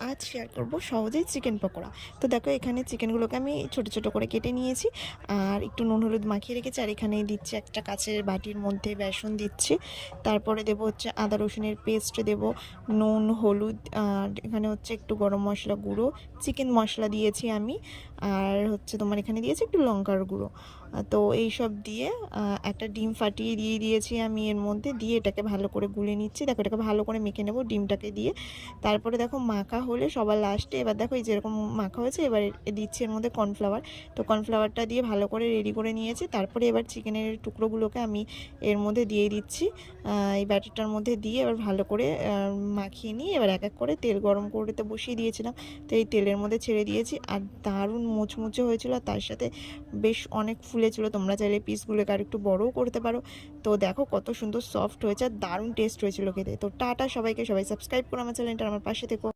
আজ শেয়ার করব সহজেই চিকেন পকোড়া। তো দেখো এখানে চিকেনগুলোকে আমি ছোট ছোট করে কেটে নিয়েছি আর একটু নুন হলুদ মাখিয়ে রেখেছি। আর এখানে দিচ্ছি একটা কাচের বাটির মধ্যে বেসন দিচ্ছি, তারপরে দেবো হচ্ছে আদা রসুনের পেস্ট, দেবো নুন হলুদ, আর এখানে হচ্ছে একটু গরম মশলা গুঁড়ো, চিকেন মশলা দিয়েছি আমি, আর হচ্ছে তোমার এখানে দিয়েছি একটু লঙ্কার গুঁড়ো। তো এই সব দিয়ে একটা ডিম ফাটিয়ে দিয়ে দিয়েছি আমি এর মধ্যে, দিয়ে এটাকে ভালো করে গুলে নিচ্ছি। দেখো এটাকে ভালো করে মেখে নেব ডিমটাকে দিয়ে। তারপরে দেখো মাখা হলে সবার লাস্টে এবার দেখো এই যেরকম মাখা হয়েছে, এবার দিচ্ছি এর মধ্যে কর্নফ্লাওয়ার। তো কর্নফ্লাওয়ারটা দিয়ে ভালো করে রেডি করে নিয়েছি। তারপরে এবার চিকেনের টুকরোগুলোকে আমি এর মধ্যে দিয়ে দিচ্ছি, এই ব্যাটারটার মধ্যে দিয়ে এবার ভালো করে মাখিয়ে নিয়ে এবার এক এক করে তেল গরম করতে বসিয়ে দিয়েছিলাম। তো এই তেলের মধ্যে ছেড়ে দিয়েছি আর দারুণ মুচমুচে হয়েছিল, আর তার সাথে বেশ অনেক ফুলেছিল। তোমরা চাইলে পিসগুলোকে আর একটু বড়ও করতে পারো। তো দেখো কত সুন্দর সফট হয়েছে আর দারুণ টেস্ট হয়েছিল খেতে। তো টাটা সবাইকে, সবাই সাবস্ক্রাইব করো আমার চ্যানেলটা, আমার পাশে থেকো।